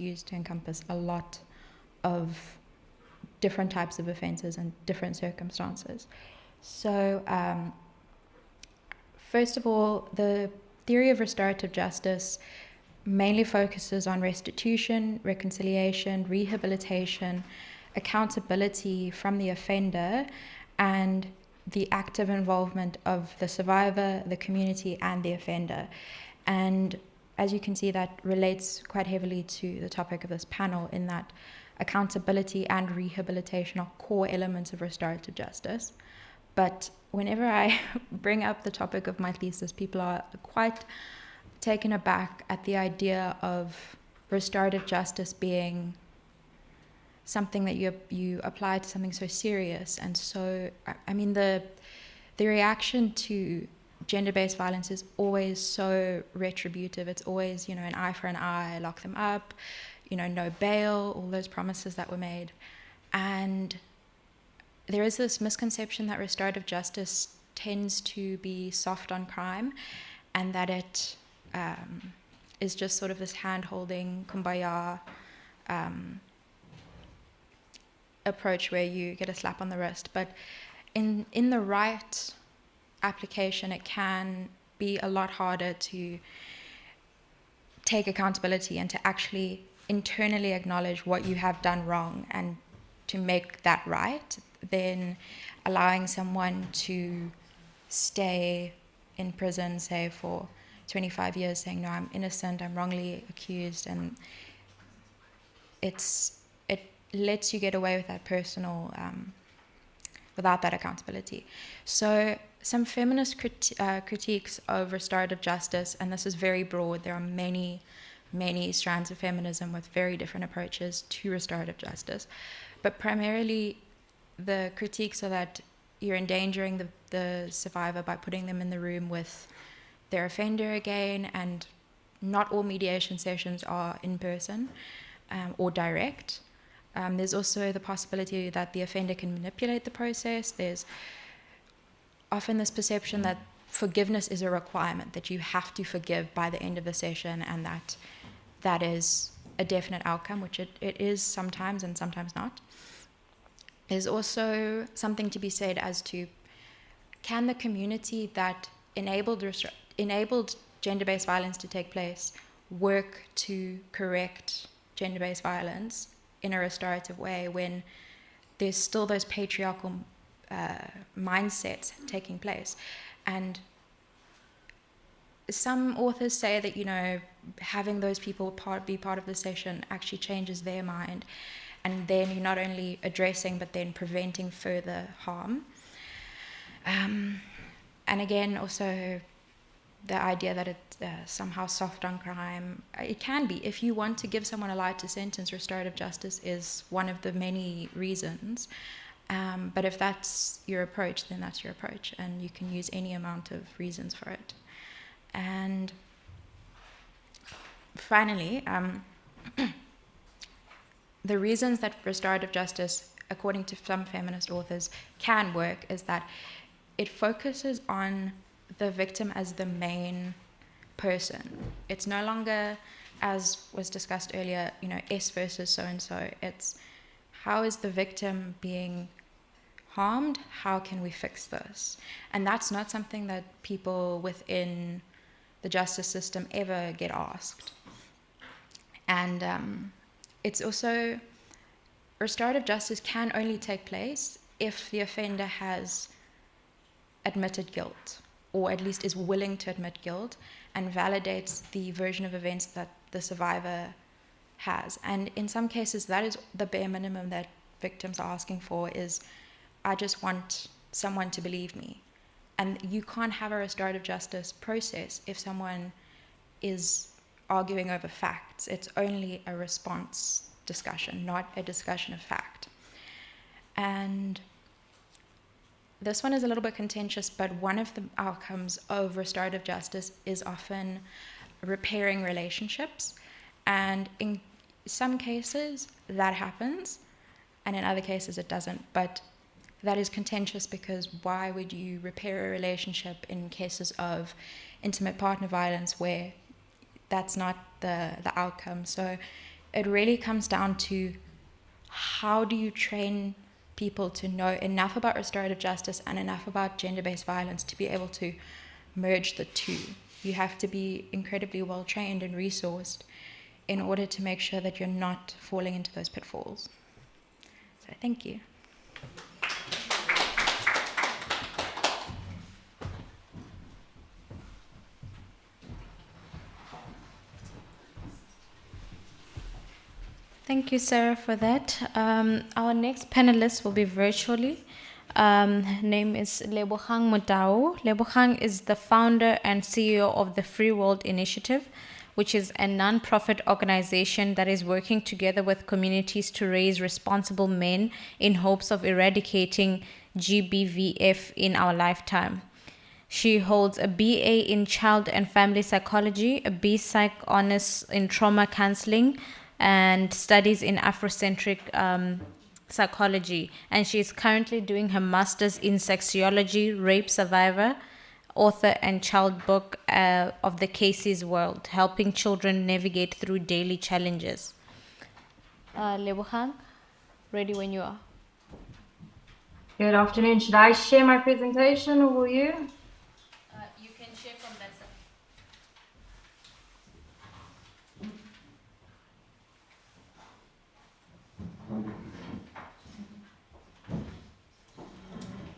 used to encompass a lot of different types of offences and different circumstances. So, first of all, the theory of restorative justice mainly focuses on restitution, reconciliation, rehabilitation, accountability from the offender, and the active involvement of the survivor, the community, and the offender. And as you can see, that relates quite heavily to the topic of this panel, in that accountability and rehabilitation are core elements of restorative justice. But whenever I bring up the topic of my thesis, people are quite taken aback at the idea of restorative justice being something that you apply to something so serious. And so, I mean, the reaction to gender-based violence is always so retributive. It's always, an eye for an eye, lock them up, no bail, all those promises that were made. And there is this misconception that restorative justice tends to be soft on crime, and that it is just sort of this hand-holding, kumbaya approach where you get a slap on the wrist. But in the right application, it can be a lot harder to take accountability and to actually internally acknowledge what you have done wrong and to make that right, than allowing someone to stay in prison, say, for 25 years saying, no, I'm innocent, I'm wrongly accused, and it lets you get away with that personal, without that accountability. So some feminist critiques of restorative justice, and this is very broad, there are many strands of feminism with very different approaches to restorative justice, but primarily the critiques are that you're endangering the survivor by putting them in the room with their offender again, and not all mediation sessions are in person or direct. There's also the possibility that the offender can manipulate the process. There's often this perception that forgiveness is a requirement, that you have to forgive by the end of the session, and that is a definite outcome, which it is sometimes and sometimes not. There's also something to be said as to, can the community that enabled gender-based violence to take place work to correct gender-based violence in a restorative way when there's still those patriarchal mindsets taking place? And some authors say that, having those people be part of the session actually changes their mind, and then you're not only addressing but then preventing further harm. And again, also the idea that it's somehow soft on crime. It can be. If you want to give someone a lighter sentence, restorative justice is one of the many reasons. But if that's your approach, then that's your approach, and you can use any amount of reasons for it. And finally, the reasons that restorative justice, according to some feminist authors, can work is that it focuses on the victim as the main person. It's no longer, as was discussed earlier, S versus so-and-so. It's, how is the victim being harmed? How can we fix this? And that's not something that people within the justice system ever get asked. And it's also, restorative justice can only take place if the offender has admitted guilt, or at least is willing to admit guilt, and validates the version of events that the survivor has. And in some cases, that is the bare minimum that victims are asking for, is, I just want someone to believe me. And you can't have a restorative justice process if someone is arguing over facts. It's only a response discussion, not a discussion of fact. And this one is a little bit contentious, but one of the outcomes of restorative justice is often repairing relationships. And in some cases, that happens, and in other cases, it doesn't. But that is contentious because why would you repair a relationship in cases of intimate partner violence where that's not the outcome? So it really comes down to how do you train people to know enough about restorative justice and enough about gender-based violence to be able to merge the two. You have to be incredibly well trained and resourced in order to make sure that you're not falling into those pitfalls. So thank you. Thank you, Sarah, for that. Our next panelist will be virtually. Her name is Lebogang Modao. Lebogang is the founder and CEO of the Free World Initiative, which is a non-profit organization that is working together with communities to raise responsible men in hopes of eradicating GBVF in our lifetime. She holds a BA in Child and Family Psychology, a B.Psych Honors in Trauma Counseling, and studies in Afrocentric psychology. And she is currently doing her master's in sexology, rape survivor, author and child book of the Casey's World, helping children navigate through daily challenges. Lebogang, ready when you are. Good afternoon. Should I share my presentation or will you? You can share from that side.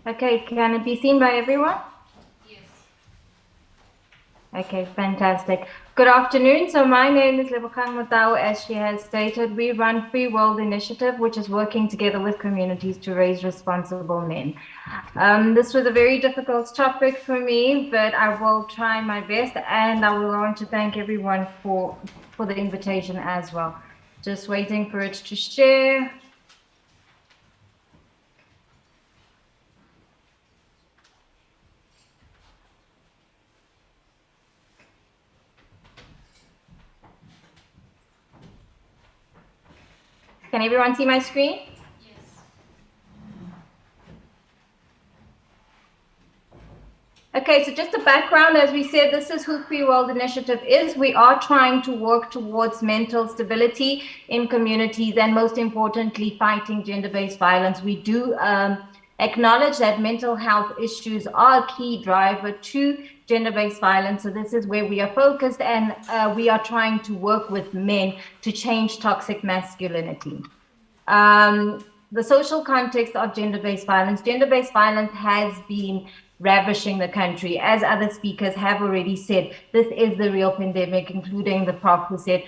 Okay, can it be seen by everyone? Yes. Okay, fantastic. Good afternoon. So my name is Lebogang Modao. As she has stated, we run Free World Initiative, which is working together with communities to raise responsible men. This was a very difficult topic for me, but I will try my best, and I will want to thank everyone for the invitation as well. Just waiting for it to share. Can everyone see my screen? Yes. Okay, so just a background, as we said, this is who Free World Initiative is. We are trying to work towards mental stability in communities and most importantly, fighting gender-based violence. We do acknowledge that mental health issues are a key driver to gender-based violence. So this is where we are focused, and we are trying to work with men to change toxic masculinity. The social context of gender-based violence has been ravishing the country. As other speakers have already said, this is the real pandemic, including the prof who said,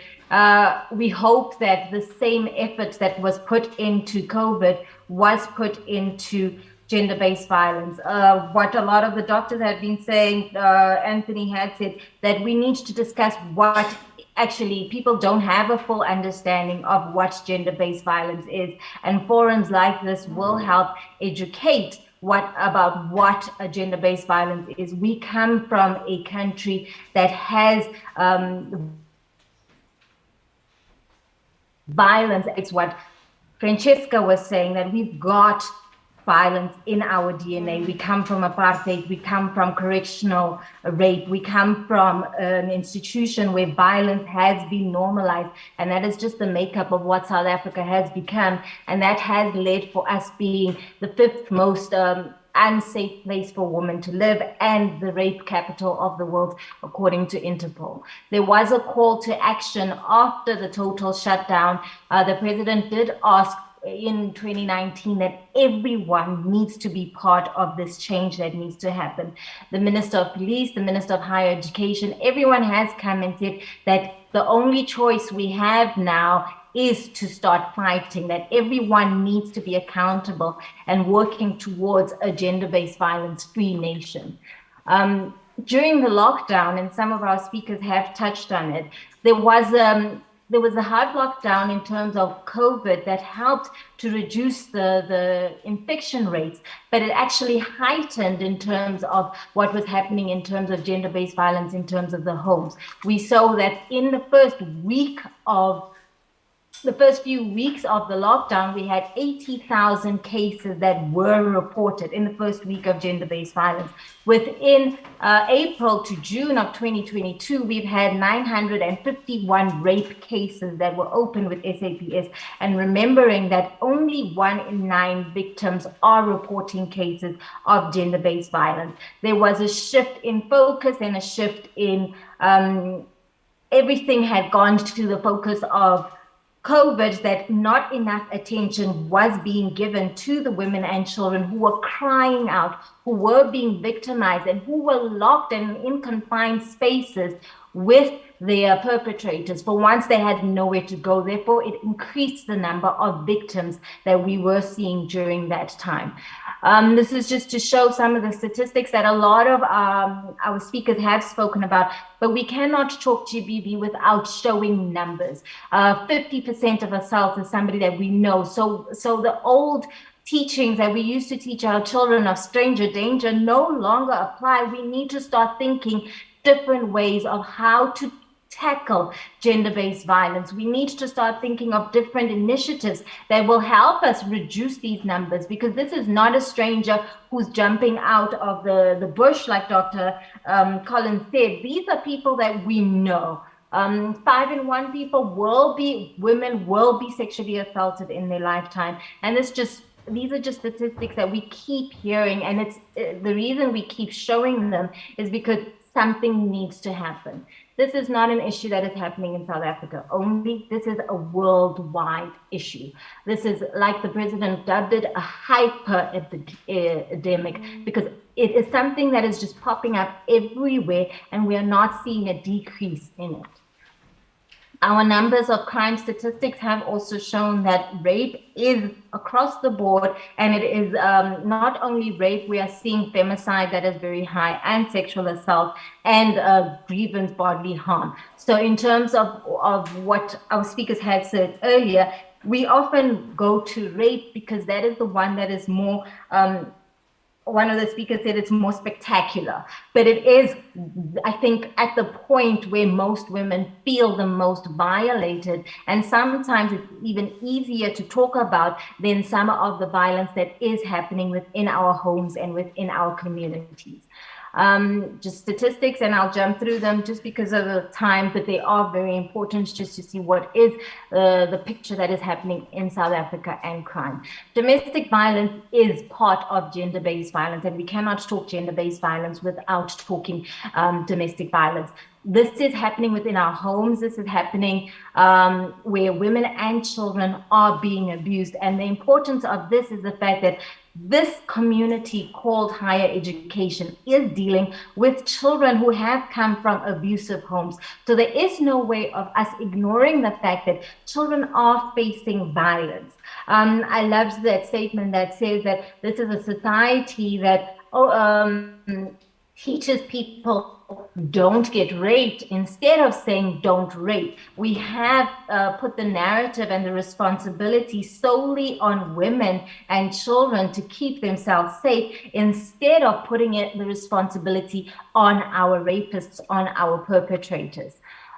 we hope that the same effort that was put into COVID was put into gender-based violence. What a lot of the doctors have been saying, Anthony had said, that we need to discuss what actually people don't have a full understanding of what gender-based violence is. And forums like this will help educate about what a gender-based violence is. We come from a country that has violence. It's what Francesca was saying, that we've got violence in our DNA. We come from apartheid, we come from correctional rape, we come from an institution where violence has been normalized, and that is just the makeup of what South Africa has become, and that has led for us being the fifth most unsafe place for women to live and the rape capital of the world, according to Interpol. There was a call to action after the total shutdown. The president did ask in 2019 that everyone needs to be part of this change that needs to happen. The Minister of Police, the Minister of Higher Education, everyone has come and said that the only choice we have now is to start fighting, that everyone needs to be accountable and working towards a gender-based violence-free nation. During the lockdown, and some of our speakers have touched on it, there was a hard lockdown in terms of COVID that helped to reduce the infection rates, but it actually heightened in terms of what was happening in terms of gender-based violence in terms of the homes. We saw that in the first week of the first few weeks of the lockdown, we had 80,000 cases that were reported in the first week of gender-based violence. Within April to June of 2022, we've had 951 rape cases that were open with SAPS. And remembering that only 1 in 9 victims are reporting cases of gender-based violence. There was a shift in focus and a shift in everything had gone to the focus of COVID, that not enough attention was being given to the women and children who were crying out, who were being victimized, and who were locked and in confined spaces with their perpetrators. For once, they had nowhere to go. Therefore, it increased the number of victims that we were seeing during that time. This is just to show some of the statistics that a lot of our speakers have spoken about, but we cannot talk GBV without showing numbers. 50% of assault is somebody that we know. So the old teachings that we used to teach our children of stranger danger no longer apply. We need to start thinking different ways of how to tackle gender-based violence. We need to start thinking of different initiatives that will help us reduce these numbers, because this is not a stranger who's jumping out of the bush, like Dr. Collins said. These are people that we know. 5 in 1 women will be sexually assaulted in their lifetime. And these are just statistics that we keep hearing. And it's the reason we keep showing them is because something needs to happen. This is not an issue that is happening in South Africa only. This is a worldwide issue. This is, like the president dubbed it, a hyper epidemic, because it is something that is just popping up everywhere, and we are not seeing a decrease in it. Our numbers of crime statistics have also shown that rape is across the board, and it is not only rape. We are seeing femicide that is very high, and sexual assault, and grievance bodily harm. So in terms of what our speakers had said earlier, we often go to rape because that is the one that is more one of the speakers said it's more spectacular, but it is, I think, at the point where most women feel the most violated. And sometimes it's even easier to talk about than some of the violence that is happening within our homes and within our communities. Just statistics, and I'll jump through them just because of the time, but they are very important just to see what is the picture that is happening in South Africa and crime. Domestic violence is part of gender-based violence, and we cannot talk gender-based violence without talking domestic violence. This is happening within our homes. This is happening where women and children are being abused. And the importance of this is the fact that this community called higher education is dealing with children who have come from abusive homes. So there is no way of us ignoring the fact that children are facing violence. I loved that statement that says that this is a society that teaches people don't get raped instead of saying don't rape. We have put the narrative and the responsibility solely on women and children to keep themselves safe, instead of putting the responsibility on our rapists, on our perpetrators.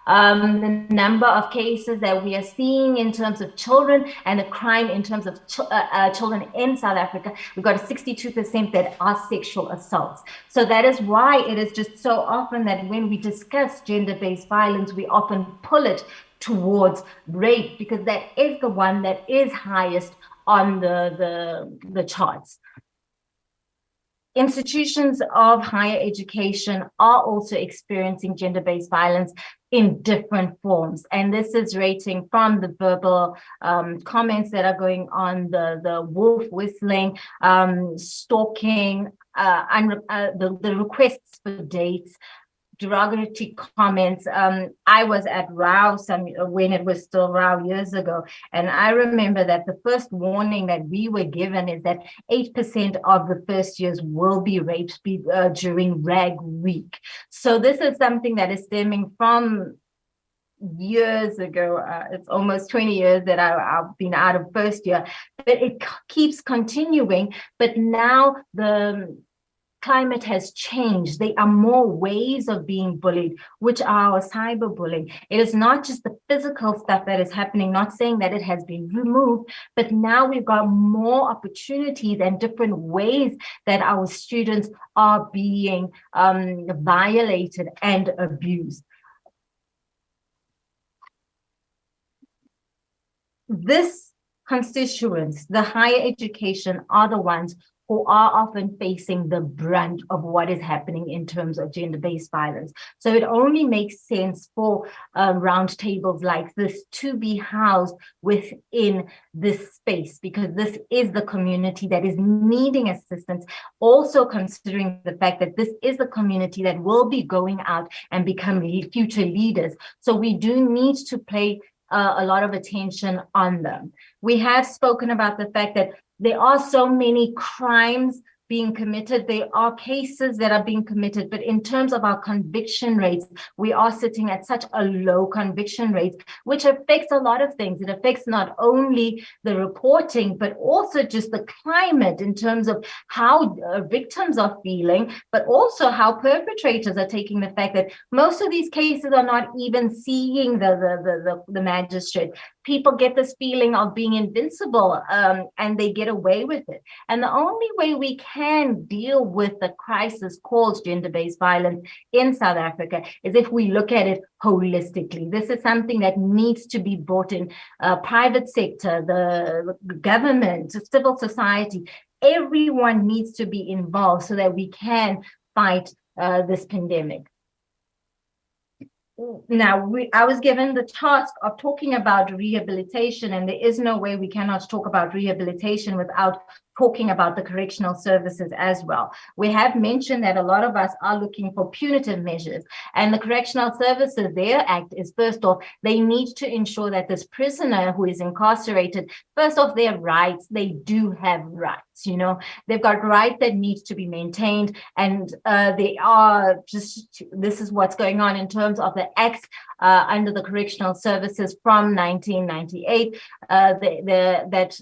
The number of cases that we are seeing in terms of children and the crime in terms of children in South Africa, we've got a 62% that are sexual assaults. So that is why it is just so often that when we discuss gender-based violence, we often pull it towards rape, because that is the one that is highest on the charts. Institutions of higher education are also experiencing gender-based violence in different forms. And this is rating from the verbal comments that are going on, the wolf whistling, stalking, the requests for dates, derogatory comments. I was at ROW when it was still ROW years ago, and I remember that the first warning that we were given is that 8% of the first years will be raped during RAG week. So this is something that is stemming from years ago. It's almost 20 years that I've been out of first year, but it keeps continuing. But now the climate has changed. There are more ways of being bullied, which are our cyberbullying. It is not just the physical stuff that is happening, not saying that it has been removed, but now we've got more opportunities and different ways that our students are being violated and abused. This constituents, the higher education, are the ones who are often facing the brunt of what is happening in terms of gender-based violence. So it only makes sense for roundtables like this to be housed within this space, because this is the community that is needing assistance, also considering the fact that this is the community that will be going out and becoming future leaders. So we do need to pay a lot of attention on them. We have spoken about the fact that there are so many crimes being committed. There are cases that are being committed, but in terms of our conviction rates, we are sitting at such a low conviction rate, which affects a lot of things. It affects not only the reporting, but also just the climate in terms of how victims are feeling, but also how perpetrators are taking the fact that most of these cases are not even seeing the magistrate. People get this feeling of being invincible, and they get away with it. And the only way we can deal with the crisis called gender-based violence in South Africa is if we look at it holistically. This is something that needs to be brought in private sector, the government, civil society. Everyone needs to be involved so that we can fight this pandemic. Now, I was given the task of talking about rehabilitation, and there is no way we cannot talk about rehabilitation without talking about the correctional services as well. We have mentioned that a lot of us are looking for punitive measures, and the correctional services, their act is, first off, they need to ensure that this prisoner who is incarcerated, first off, their rights, they do have rights, you know, they've got rights that need to be maintained, and they are just, this is what's going on in terms of the acts under the correctional services from 1998, that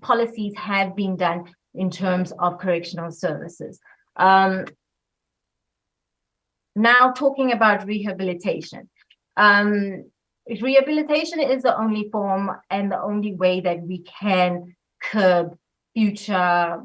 policies have been done in terms of correctional services. Now talking about rehabilitation. Rehabilitation is the only form and the only way that we can curb future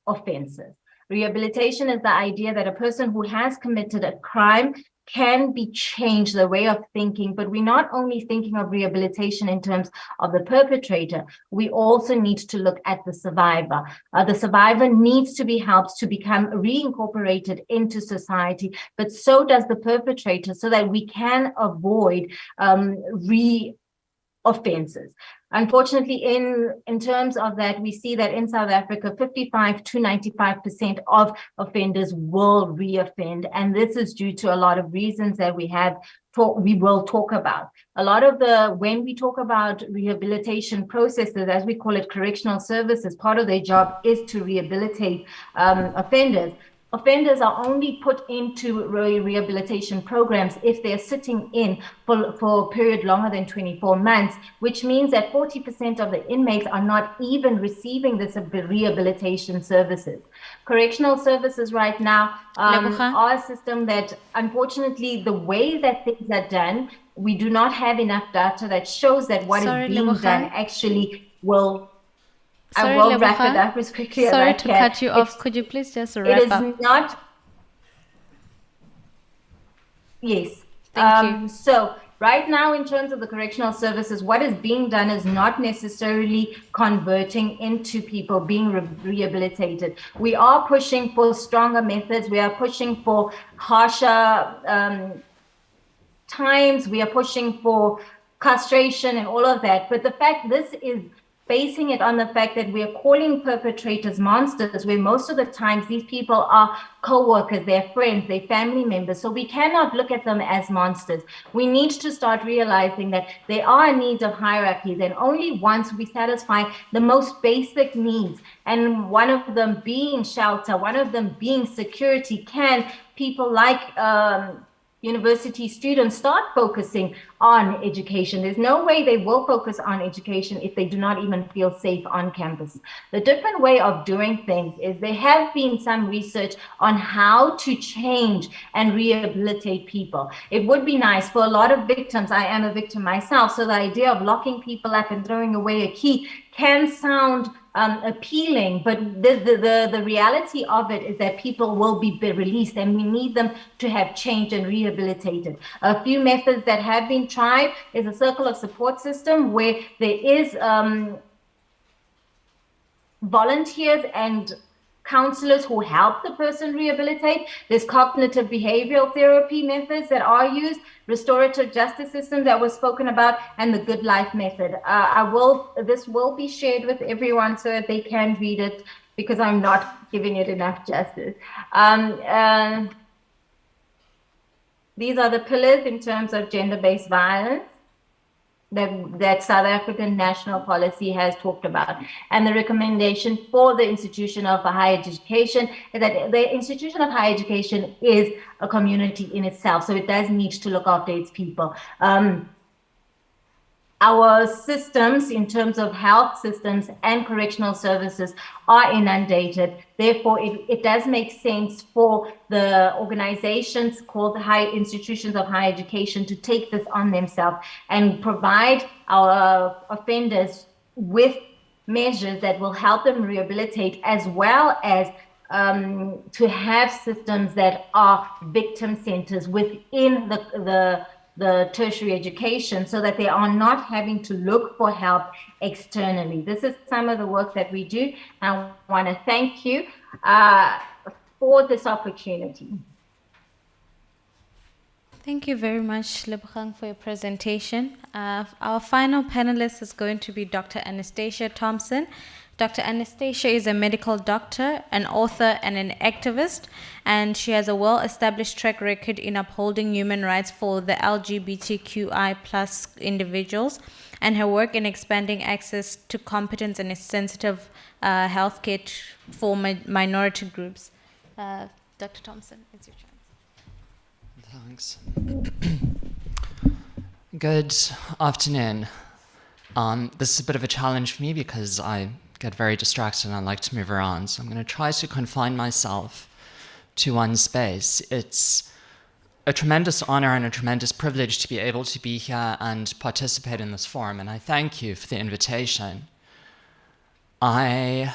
offenses. Rehabilitation is the idea that a person who has committed a crime can be changed, the way of thinking, but we're not only thinking of rehabilitation in terms of the perpetrator, we also need to look at the survivor. The survivor needs to be helped to become reincorporated into society, but so does the perpetrator, so that we can avoid re-offenses. Unfortunately, in terms of that, we see that in South Africa, 55 to 95% of offenders will reoffend. And this is due to a lot of reasons that we will talk about. A lot of when we talk about rehabilitation processes, as we call it, correctional services, part of their job is to rehabilitate offenders. Offenders are only put into rehabilitation programs if they're sitting in for a period longer than 24 months, which means that 40% of the inmates are not even receiving this rehabilitation services. Correctional services right now are a system that, unfortunately, the way that things are done, we do not have enough data that shows that what is being done actually will... Sorry, I will wrap it up as quickly as I can. Sorry to cut you off. Could you please just wrap up? It is not... Yes. Thank you. So right now, in terms of the correctional services, what is being done is not necessarily converting into people being rehabilitated. We are pushing for stronger methods. We are pushing for harsher times. We are pushing for castration and all of that. But the fact, this is basing it on the fact that we are calling perpetrators monsters, where most of the times these people are co-workers, they're friends, they're family members. So we cannot look at them as monsters. We need to start realizing that there are needs of hierarchies, and only once we satisfy the most basic needs, and one of them being shelter, one of them being security, can people like university students start focusing on education. There's no way they will focus on education if they do not even feel safe on campus. The different way of doing things is there have been some research on how to change and rehabilitate people. It would be nice for a lot of victims. I am a victim myself, so the idea of locking people up and throwing away a key can sound appealing, but the reality of it is that people will be released, and we need them to have changed and rehabilitated. A few methods that have been tried is a circle of support system where there is volunteers and counselors who help the person rehabilitate. There's cognitive behavioral therapy methods that are used, restorative justice system that was spoken about, and the good life method. This will be shared with everyone so that they can read it, because I'm not giving it enough justice. These are the pillars in terms of gender-based violence that South African national policy has talked about. And the recommendation for the institution of higher education is that the institution of higher education is a community in itself, so it does need to look after its people. Our systems in terms of health systems and correctional services are inundated. Therefore, it does make sense for the organizations called the high institutions of higher education to take this on themselves and provide our offenders with measures that will help them rehabilitate, as well as to have systems that are victim centers within the tertiary education, so that they are not having to look for help externally. This is some of the work that we do. I want to thank you for this opportunity. Thank you very much, Lebogang, for your presentation. Our final panelist is going to be Dr. Anastasia Thompson. Dr. Anastasia is a medical doctor, an author, and an activist, and she has a well-established track record in upholding human rights for the LGBTQI+ individuals, and her work in expanding access to competent and sensitive healthcare for minority groups. Dr. Thompson, it's your chance. Thanks. Good afternoon. This is a bit of a challenge for me because I get very distracted and I like to move around. So I'm going to try to confine myself to one space. It's a tremendous honor and a tremendous privilege to be able to be here and participate in this forum, and I thank you for the invitation. I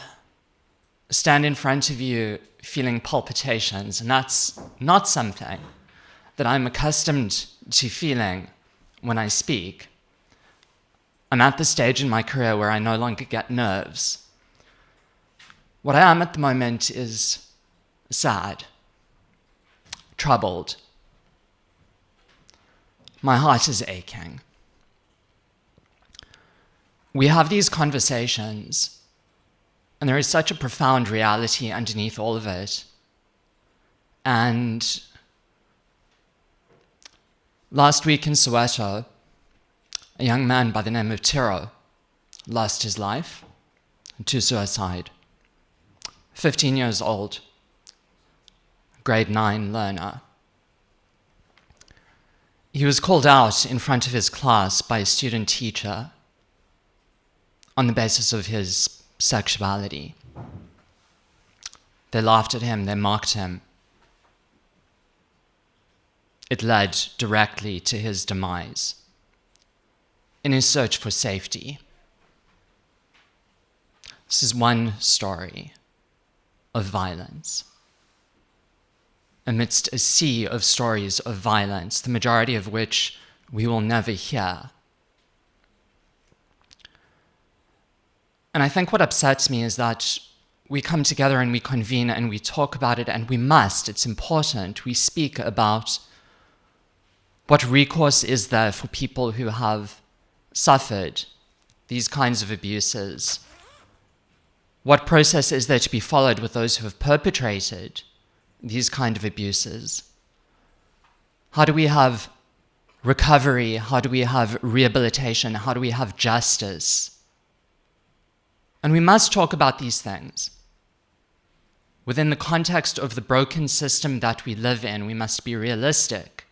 stand in front of you feeling palpitations, and that's not something that I'm accustomed to feeling when I speak. I'm at the stage in my career where I no longer get nerves. What I am at the moment is sad, troubled. My heart is aching. We have these conversations, and there is such a profound reality underneath all of it. And last week in Soweto, a young man by the name of Tiro lost his life to suicide. 15 years old, grade 9 learner. He was called out in front of his class by a student teacher on the basis of his sexuality. They laughed at him, they mocked him. It led directly to his demise in his search for safety. This is one story of violence. Amidst a sea of stories of violence, the majority of which we will never hear. And I think what upsets me is that we come together and we convene and we talk about it, and we must, it's important, we speak about what recourse is there for people who have suffered these kinds of abuses. What process is there to be followed with those who have perpetrated these kind of abuses? How do we have recovery? How do we have rehabilitation? How do we have justice? And we must talk about these things. Within the context of the broken system that we live in, we must be realistic.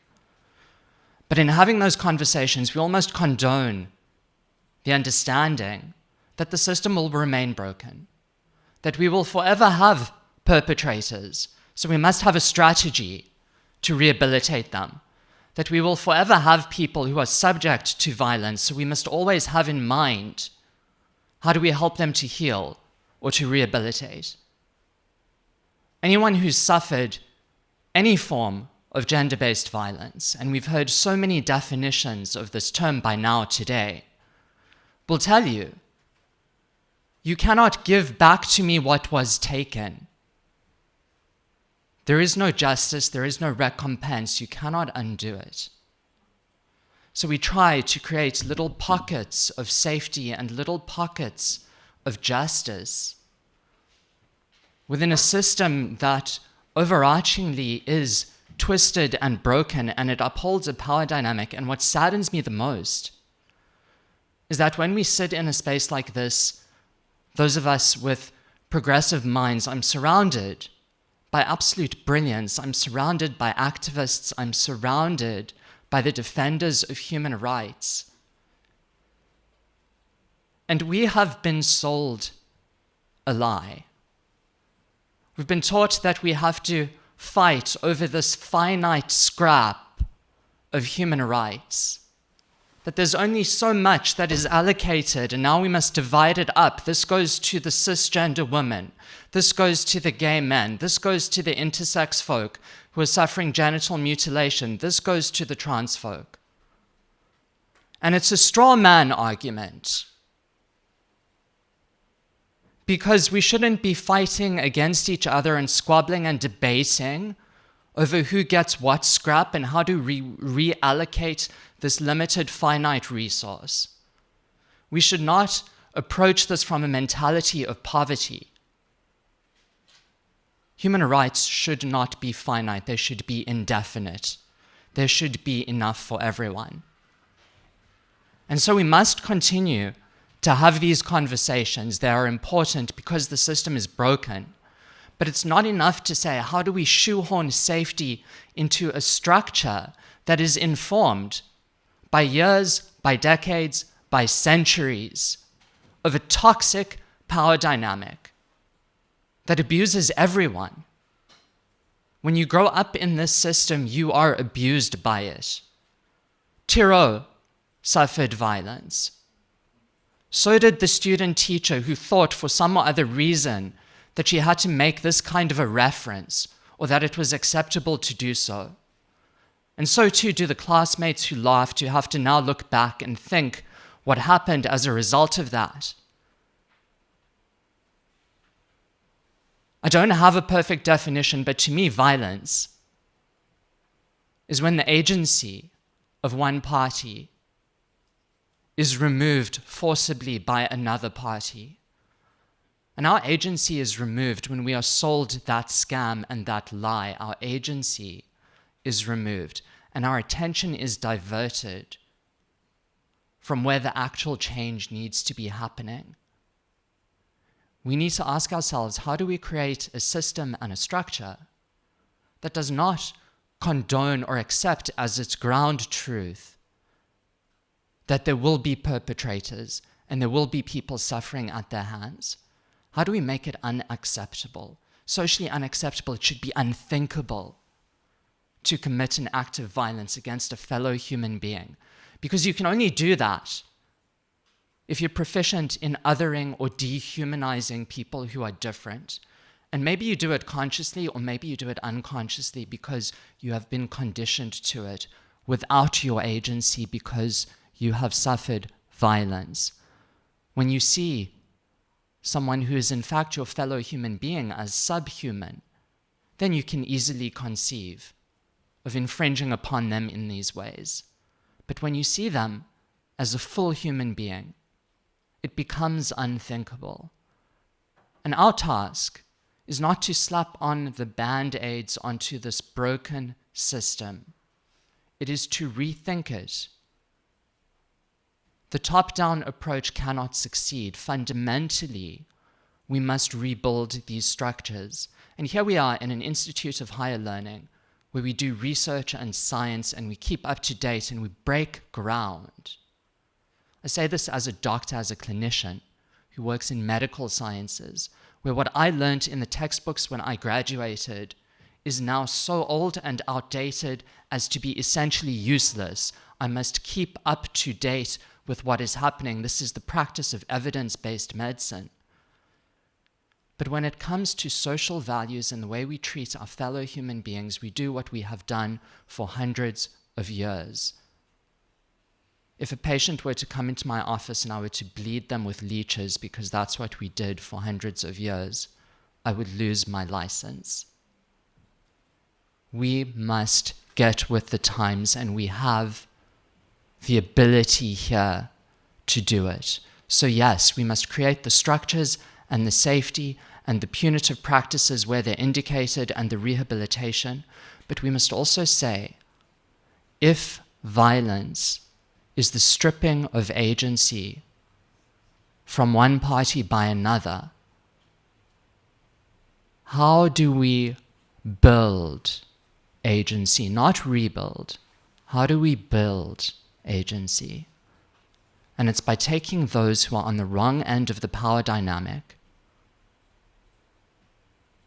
But in having those conversations, we almost condone the understanding that the system will remain broken, that we will forever have perpetrators, so we must have a strategy to rehabilitate them, that we will forever have people who are subject to violence, so we must always have in mind, how do we help them to heal or to rehabilitate? Anyone who's suffered any form of gender-based violence, and we've heard so many definitions of this term by now today, will tell you, you cannot give back to me what was taken. There is no justice, there is no recompense, you cannot undo it. So we try to create little pockets of safety and little pockets of justice within a system that overarchingly is twisted and broken, and it upholds a power dynamic. And what saddens me the most is that when we sit in a space like this, those of us with progressive minds, I'm surrounded by absolute brilliance. I'm surrounded by activists. I'm surrounded by the defenders of human rights. And we have been sold a lie. We've been taught that we have to fight over this finite scrap of human rights, that there's only so much that is allocated, and now we must divide it up. This goes to the cisgender woman. This goes to the gay men. This goes to the intersex folk who are suffering genital mutilation. This goes to the trans folk. And it's a straw man argument, because we shouldn't be fighting against each other and squabbling and debating over who gets what scrap and how to reallocate this limited finite resource. We should not approach this from a mentality of poverty. Human rights should not be finite, they should be indefinite. There should be enough for everyone. And so we must continue to have these conversations. They are important because the system is broken. But it's not enough to say, how do we shoehorn safety into a structure that is informed by years, by decades, by centuries of a toxic power dynamic that abuses everyone? When you grow up in this system, you are abused by it. Tiro suffered violence. So did the student teacher who thought for some other reason that she had to make this kind of a reference, or that it was acceptable to do so. And so too do the classmates who laughed, who have to now look back and think what happened as a result of that. I don't have a perfect definition, but to me, violence is when the agency of one party is removed forcibly by another party. And our agency is removed when we are sold that scam and that lie. Our agency is removed, and our attention is diverted from where the actual change needs to be happening. We need to ask ourselves, how do we create a system and a structure that does not condone or accept as its ground truth that there will be perpetrators and there will be people suffering at their hands? How do we make it unacceptable? Socially unacceptable, it should be unthinkable to commit an act of violence against a fellow human being, because you can only do that if you're proficient in othering or dehumanizing people who are different. And maybe you do it consciously, or maybe you do it unconsciously because you have been conditioned to it without your agency because you have suffered violence. When you see someone who is in fact your fellow human being as subhuman, then you can easily conceive of infringing upon them in these ways. But when you see them as a full human being, it becomes unthinkable. And our task is not to slap on the band-aids onto this broken system. It is to rethink it. The top-down approach cannot succeed. Fundamentally, we must rebuild these structures. And here we are in an institute of higher learning where we do research and science and we keep up to date and we break ground. I say this as a doctor, as a clinician who works in medical sciences, where what I learned in the textbooks when I graduated is now so old and outdated as to be essentially useless. I must keep up to date with what is happening. This is the practice of evidence-based medicine. But when it comes to social values and the way we treat our fellow human beings, we do what we have done for hundreds of years. If a patient were to come into my office and I were to bleed them with leeches because that's what we did for hundreds of years, I would lose my license. We must get with the times, and we have the ability here to do it. So yes, we must create the structures and the safety and the punitive practices where they're indicated and the rehabilitation, but we must also say, if violence is the stripping of agency from one party by another, how do we build agency, not rebuild? How do we build agency? And it's by taking those who are on the wrong end of the power dynamic,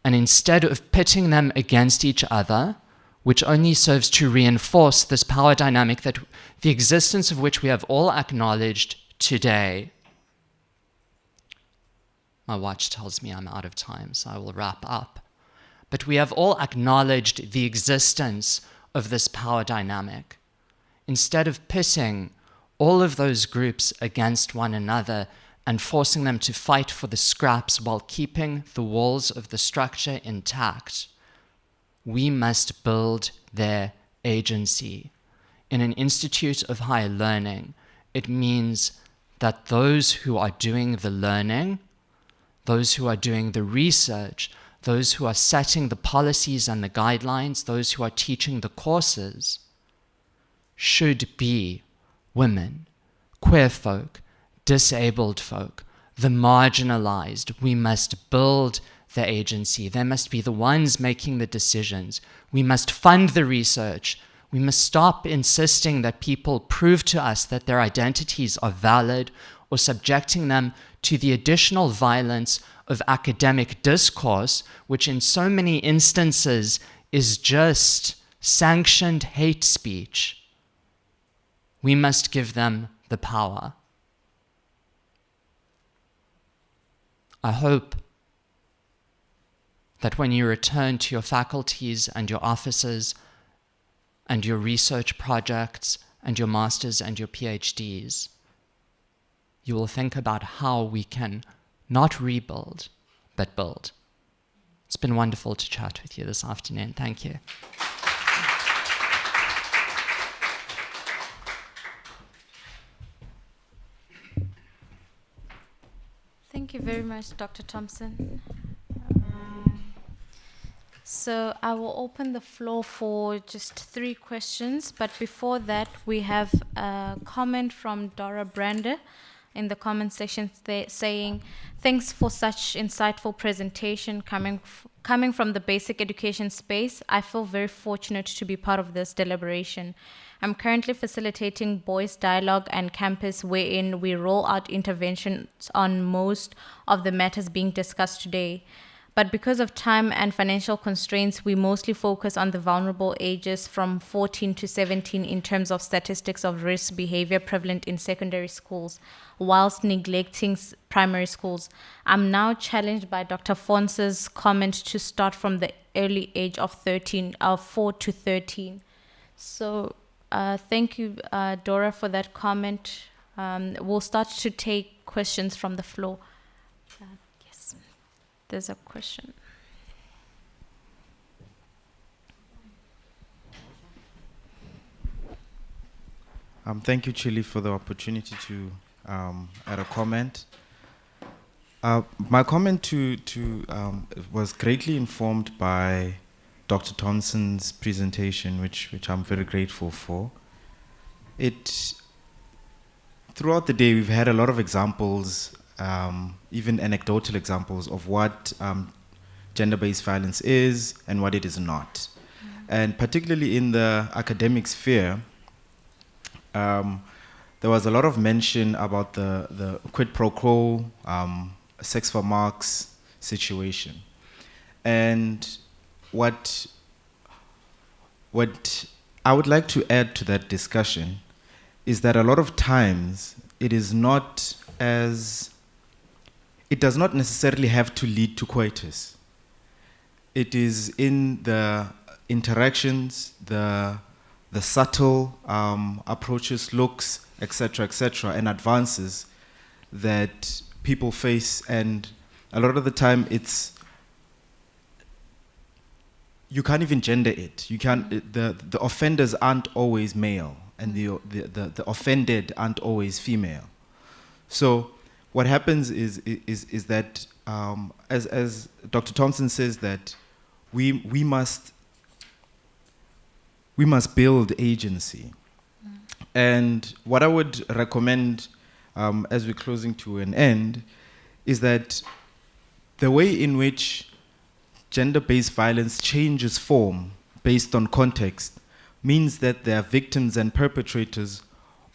and instead of pitting them against each other, which only serves to reinforce this power dynamic that the existence of which we have all acknowledged today. My watch tells me I'm out of time, so I will wrap up. But we have all acknowledged the existence of this power dynamic. Instead of pitting all of those groups against one another and forcing them to fight for the scraps while keeping the walls of the structure intact, we must build their agency. In an institute of higher learning, it means that those who are doing the learning, those who are doing the research, those who are setting the policies and the guidelines, those who are teaching the courses, should be women, queer folk, disabled folk, the marginalized. We must build their agency. They must be the ones making the decisions. We must fund the research. We must stop insisting that people prove to us that their identities are valid, or subjecting them to the additional violence of academic discourse, which in so many instances is just sanctioned hate speech. We must give them the power. I hope that when you return to your faculties and your offices and your research projects and your masters and your PhDs, you will think about how we can not rebuild, but build. It's been wonderful to chat with you this afternoon. Thank you. Thank you very much, Dr. Thompson. So I will open the floor for just 3 questions, but before that, we have a comment from Dora Brander in the comment section saying, "Thanks for such insightful presentation coming from the basic education space. I feel very fortunate to be part of this deliberation. I'm currently facilitating Boys Dialogue and Campus, wherein we roll out interventions on most of the matters being discussed today. But because of time and financial constraints, we mostly focus on the vulnerable ages from 14 to 17 in terms of statistics of risk behavior prevalent in secondary schools, whilst neglecting primary schools. I'm now challenged by Dr. Fonse's comment to start from the early age of 4 to 13. So thank you, Dora, for that comment. We'll start to take questions from the floor. Yes. There's a question. Thank you, Chili, for the opportunity to add a comment. My comment was greatly informed by Dr. Thompson's presentation, which I'm very grateful for. Throughout the day, we've had a lot of examples, even anecdotal examples of what gender-based violence is and what it is not. And particularly in the academic sphere, there was a lot of mention about the quid pro quo, sex for marks situation. And what I would like to add to that discussion is that a lot of times it does not necessarily have to lead to coitus. It is in the interactions, the subtle approaches, looks, etc., and advances that people face, and a lot of the time you can't even gender it. You can't. The offenders aren't always male, and the offended aren't always female. So what happens is that as Dr. Thompson says, that we must build agency. And what I would recommend as we're closing to an end is that the way in which gender-based violence changes form based on context means that there are victims and perpetrators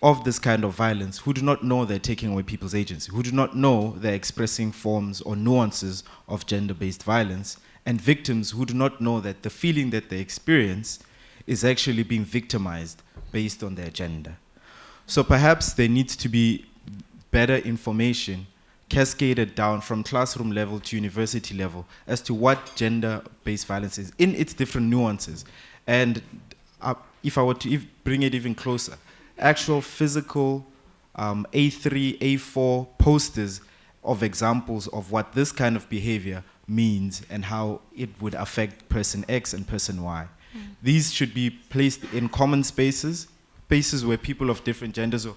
of this kind of violence who do not know they're taking away people's agency, who do not know they're expressing forms or nuances of gender-based violence, and victims who do not know that the feeling that they experience is actually being victimized based on their gender. So perhaps there needs to be better information cascaded down from classroom level to university level as to what gender-based violence is in its different nuances. And if I were to bring it even closer, actual physical A3, A4 posters of examples of what this kind of behavior means and how it would affect person X and person Y. These should be placed in common spaces where people of different genders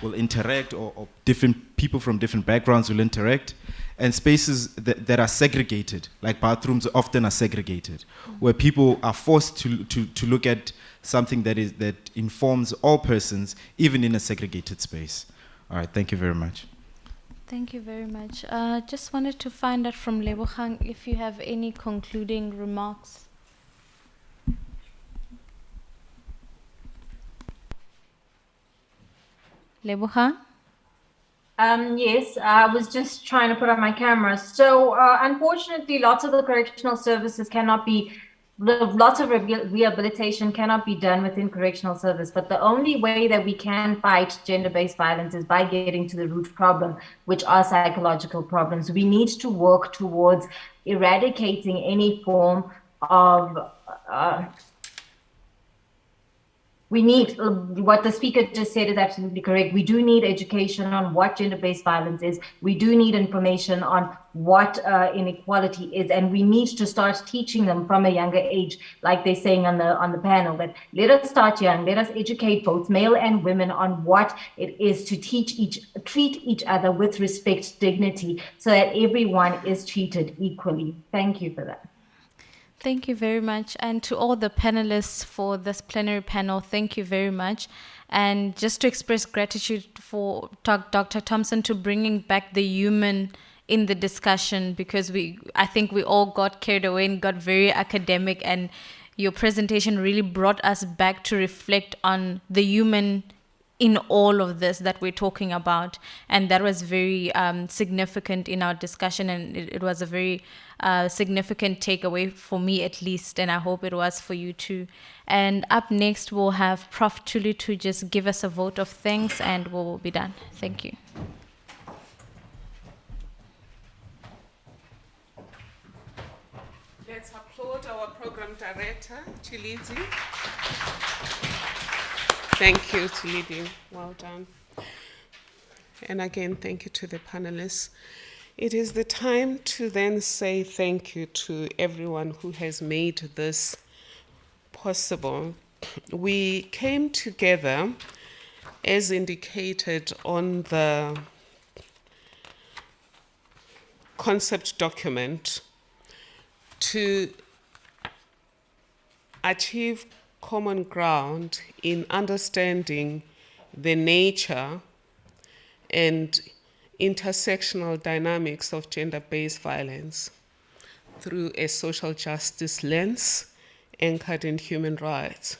will interact, or different people from different backgrounds will interact, and spaces that are segregated, like bathrooms often are segregated, where people are forced to look at something that informs all persons, even in a segregated space. All right, thank you very much. Thank you very much. Just wanted to find out from Lebogang if you have any concluding remarks. Lebogang? Yes, I was just trying to put on my camera. So unfortunately, lots of the correctional services lots of rehabilitation cannot be done within correctional service. But the only way that we can fight gender-based violence is by getting to the root problem, which are psychological problems. We need to work towards eradicating any form of we need, what the speaker just said is absolutely correct. We do need education on what gender-based violence is. We do need information on what inequality is, and we need to start teaching them from a younger age, like they're saying on the panel, that let us start young, let us educate both male and women on what it is to treat each other with respect, dignity, so that everyone is treated equally. Thank you for that. Thank you very much. And to all the panelists for this plenary panel, thank you very much. And just to express gratitude for Dr. Thompson to bringing back the human in the discussion, because I think we all got carried away and got very academic, and your presentation really brought us back to reflect on the human in all of this that we're talking about. And that was very significant in our discussion, and it was a very significant takeaway for me at least, and I hope it was for you too. And up next we'll have Prof. Tuli to just give us a vote of thanks, and we'll be done. Thank you. Let's applaud our program director, Chilidzi. Thank you, Chilidi. Well done. And again, thank you to the panelists. It is the time to then say thank you to everyone who has made this possible. We came together, as indicated on the concept document, to achieve common ground in understanding the nature and intersectional dynamics of gender-based violence through a social justice lens anchored in human rights.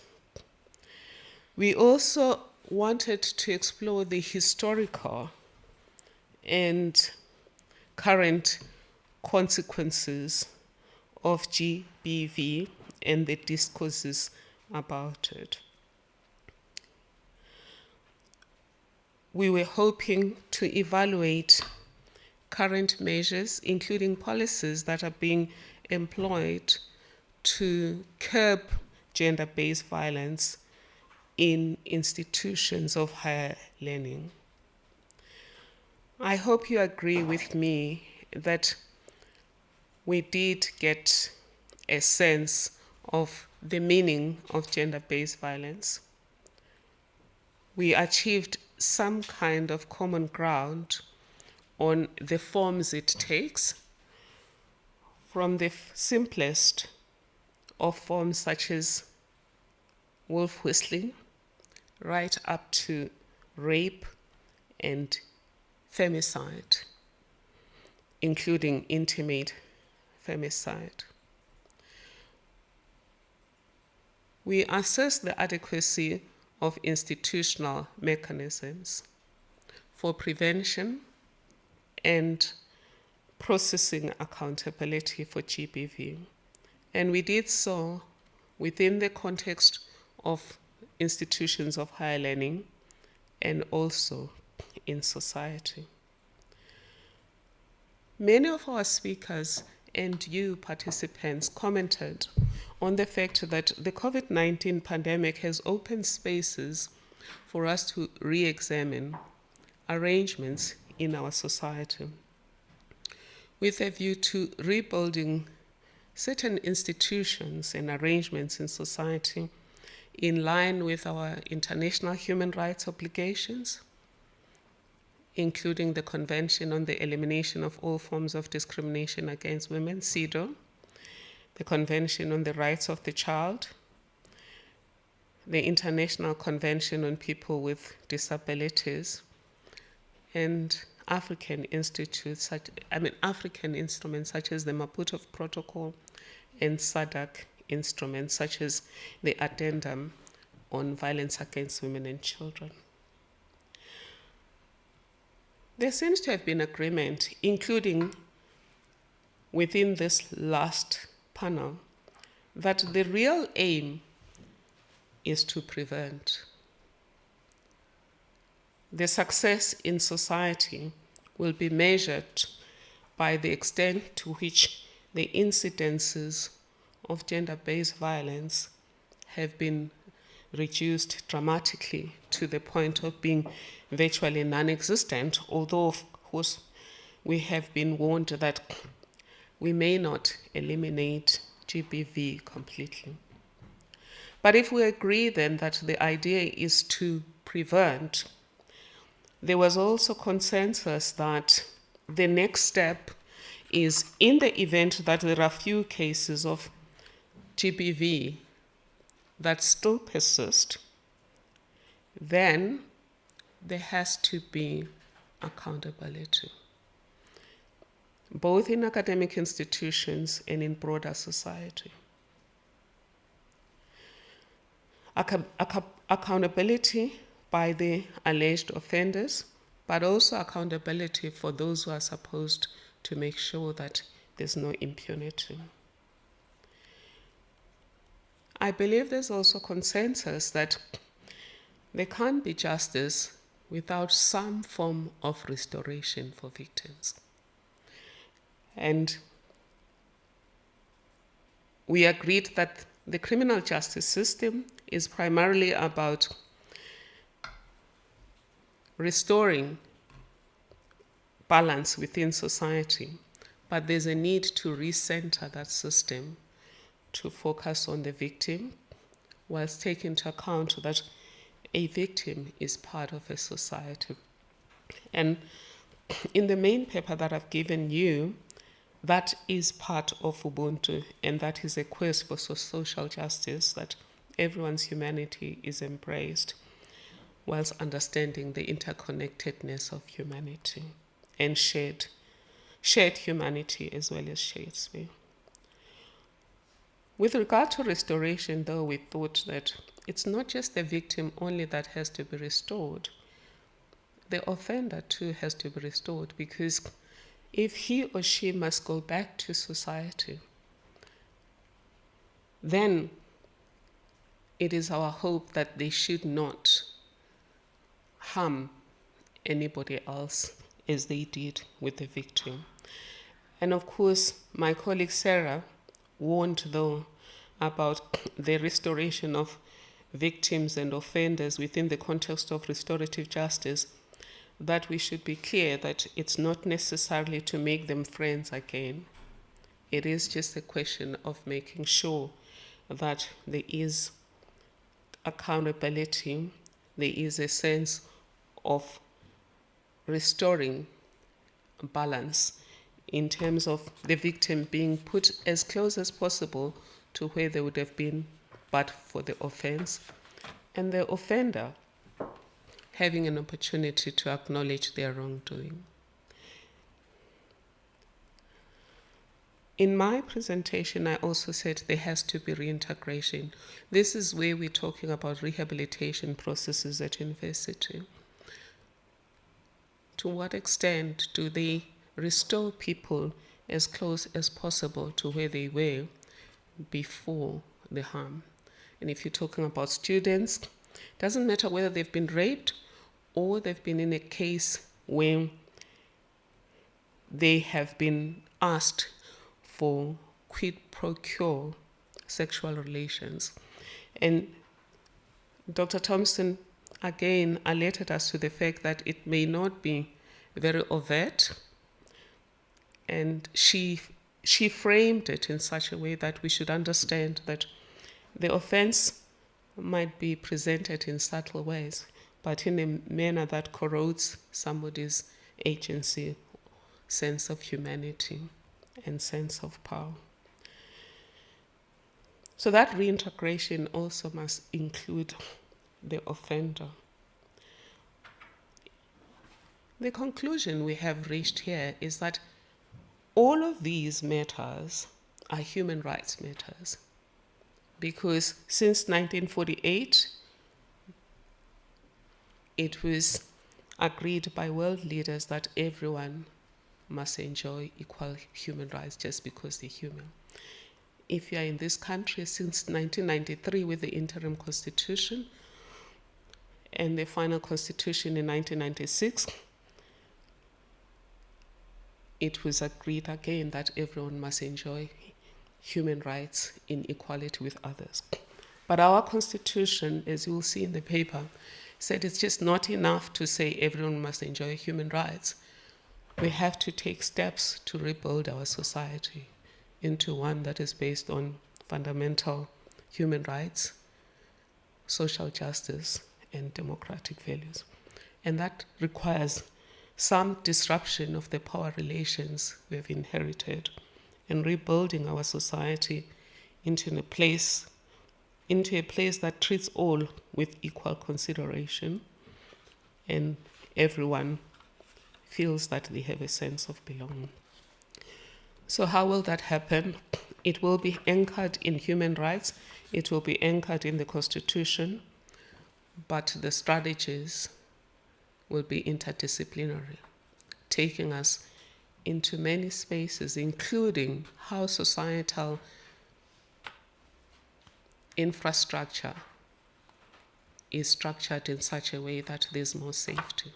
We also wanted to explore the historical and current consequences of GBV and the discourses about it. We were hoping to evaluate current measures, including policies that are being employed to curb gender-based violence in institutions of higher learning. I hope you agree with me that we did get a sense of the meaning of gender-based violence. We achieved some kind of common ground on the forms it takes, from the simplest of forms such as wolf whistling, right up to rape and femicide, including intimate femicide. We assess the adequacy of institutional mechanisms for prevention and processing accountability for GBV. And we did so within the context of institutions of higher learning and also in society. Many of our speakers and you participants commented on the fact that the COVID-19 pandemic has opened spaces for us to re-examine arrangements in our society with a view to rebuilding certain institutions and arrangements in society in line with our international human rights obligations, including the Convention on the Elimination of All Forms of Discrimination Against Women, CEDAW, the Convention on the Rights of the Child, the International Convention on People with Disabilities, and African instruments such as the Maputo Protocol and SADC instruments such as the Addendum on Violence Against Women and Children. There seems to have been agreement, including within this last panel, that the real aim is to prevent. The success in society will be measured by the extent to which the incidences of gender-based violence have been reduced dramatically to the point of being virtually non-existent, although of course we have been warned that we may not eliminate GBV completely. But if we agree then that the idea is to prevent, there was also consensus that the next step is, in the event that there are few cases of GBV that still persist, then there has to be accountability, both in academic institutions and in broader society. Accountability by the alleged offenders, but also accountability for those who are supposed to make sure that there's no impunity. I believe there's also consensus that there can't be justice without some form of restoration for victims. And we agreed that the criminal justice system is primarily about restoring balance within society, but there's a need to recenter that system to focus on the victim, whilst taking into account that a victim is part of a society. And in the main paper that I've given you, that is part of Ubuntu, and that is a quest for social justice, that everyone's humanity is embraced, whilst understanding the interconnectedness of humanity and shared humanity as well as shared space. With regard to restoration, though, we thought that it's not just the victim only that has to be restored. The offender too has to be restored, because if he or she must go back to society, then it is our hope that they should not harm anybody else as they did with the victim. And of course, my colleague Sarah warned, though, about the restoration of victims and offenders within the context of restorative justice, that we should be clear that it's not necessarily to make them friends again. It is just a question of making sure that there is accountability, there is a sense of restoring balance in terms of the victim being put as close as possible to where they would have been but for the offense, and the offender having an opportunity to acknowledge their wrongdoing. In my presentation, I also said there has to be reintegration. This is where we're talking about rehabilitation processes at university. To what extent do they restore people as close as possible to where they were before the harm? And if you're talking about students, it doesn't matter whether they've been raped or they've been in a case where they have been asked for quid pro quo sexual relations. And Dr. Thompson again alerted us to the fact that it may not be very overt, and she framed it in such a way that we should understand that the offense might be presented in subtle ways, but in a manner that corrodes somebody's agency, sense of humanity, and sense of power. So that reintegration also must include the offender. The conclusion we have reached here is that all of these matters are human rights matters, because since 1948, it was agreed by world leaders that everyone must enjoy equal human rights just because they're human. If you are in this country since 1993 with the interim constitution and the final constitution in 1996, it was agreed again that everyone must enjoy human rights in equality with others. But our constitution, as you will see in the paper, said it's just not enough to say everyone must enjoy human rights. We have to take steps to rebuild our society into one that is based on fundamental human rights, social justice, and democratic values. And that requires some disruption of the power relations we have inherited and rebuilding our society into a place that treats all with equal consideration and everyone feels that they have a sense of belonging. So how will that happen? It will be anchored in human rights. It will be anchored in the Constitution, but the strategies will be interdisciplinary, taking us into many spaces, including how societal infrastructure is structured in such a way that there's more safety.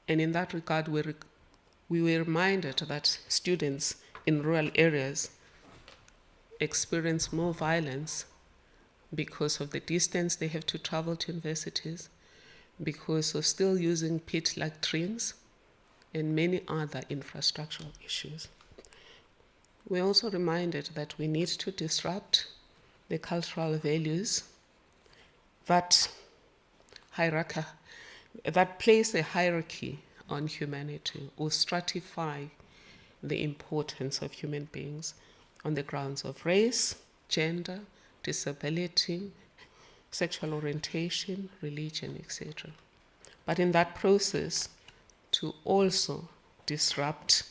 And in that regard, we were reminded that students in rural areas experience more violence because of the distance they have to travel to universities, because of still using pit latrines, and many other infrastructural issues. We're also reminded that we need to disrupt the cultural values that place a hierarchy on humanity or stratify the importance of human beings on the grounds of race, gender, disability, sexual orientation, religion, etc. But in that process, to also disrupt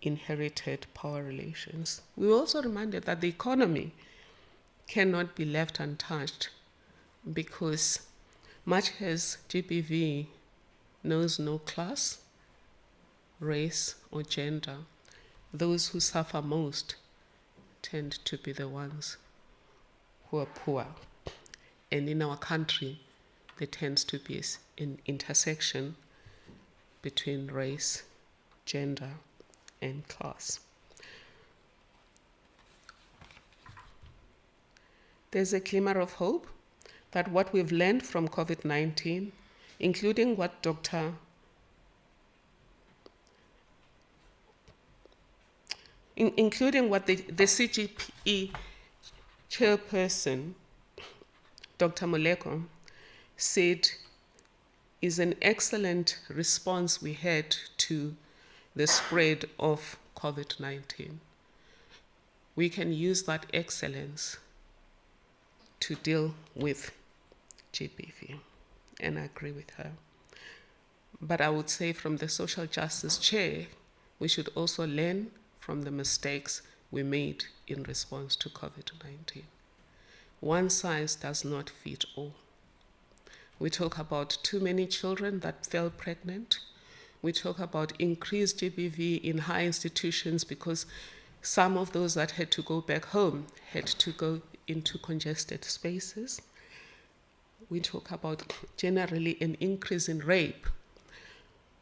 inherited power relations. We were also reminded that the economy cannot be left untouched, because much as GBV knows no class, race, or gender, those who suffer most tend to be the ones who are poor. And in our country, there tends to be an intersection between race, gender, and class. There's a glimmer of hope that what we've learned from COVID-19, including what including what the CGPE chairperson, Dr. Moleko, said is an excellent response we had to the spread of COVID-19. We can use that excellence to deal with GBV, and I agree with her. But I would say from the social justice chair, we should also learn from the mistakes we made in response to COVID-19. One size does not fit all. We talk about too many children that fell pregnant. We talk about increased GBV in high institutions because some of those that had to go back home had to go into congested spaces. We talk about generally an increase in rape,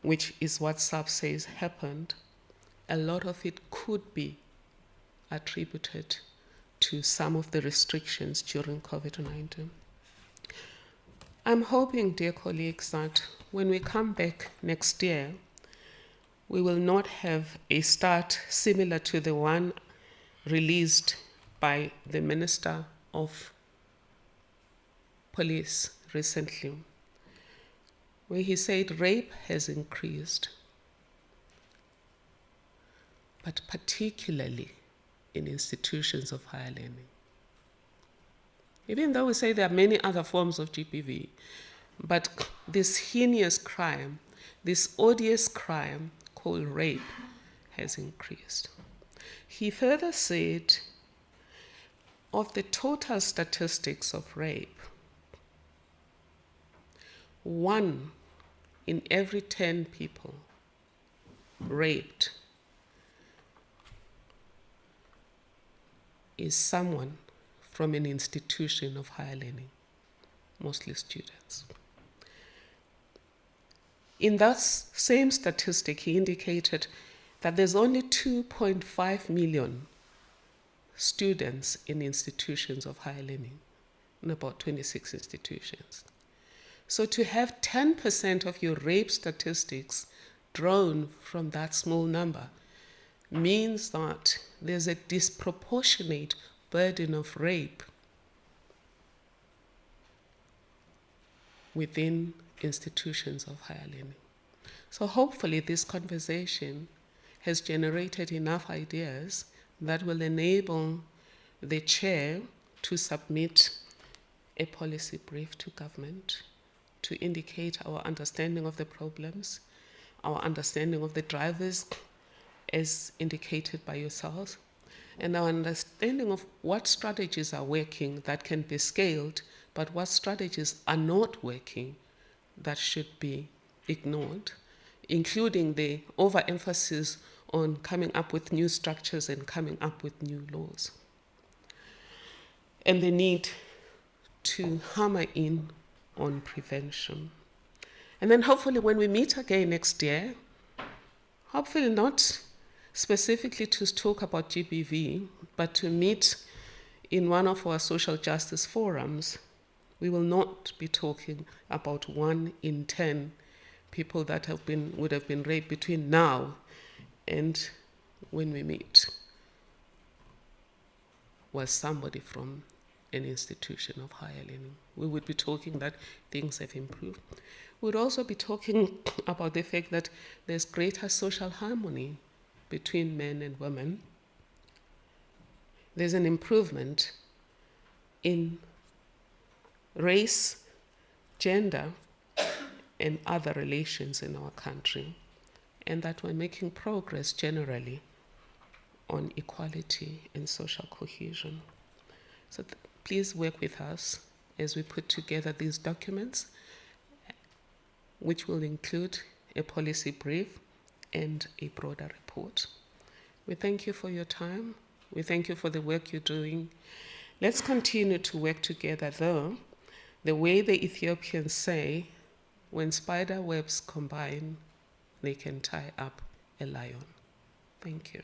which is what SAP says happened. A lot of it could be attributed to some of the restrictions during COVID-19. I'm hoping, dear colleagues, that when we come back next year, we will not have a start similar to the one released by the Minister of Police recently, where he said rape has increased, but particularly in institutions of higher learning. Even though we say there are many other forms of GBV, but this heinous crime, this odious crime called rape, has increased. He further said, of the total statistics of rape, 1 in every 10 people raped is someone from an institution of higher learning, mostly students. In that same statistic, he indicated that there's only 2.5 million students in institutions of higher learning, in about 26 institutions. So to have 10% of your rape statistics drawn from that small number means that there's a disproportionate burden of rape within institutions of higher learning. So hopefully this conversation has generated enough ideas that will enable the chair to submit a policy brief to government to indicate our understanding of the problems, our understanding of the drivers as indicated by yourselves, and our understanding of what strategies are working that can be scaled, but what strategies are not working that should be ignored, including the overemphasis on coming up with new structures and coming up with new laws, and the need to hammer in on prevention. And then hopefully when we meet again next year, hopefully not specifically to talk about GBV, but to meet in one of our social justice forums, we will not be talking about 1 in 10 people that would have been raped between now and when we meet was somebody from an institution of higher learning. We would be talking that things have improved. We'd also be talking about the fact that there's greater social harmony between men and women. There's an improvement in race, gender, and other relations in our country. and that we're making progress generally on equality and social cohesion. So please work with us as we put together these documents, which will include a policy brief and a broader report. We thank you for your time. We thank you for the work you're doing. Let's continue to work together, though, the way the Ethiopians say, when spider webs combine, they can tie up a lion. Thank you.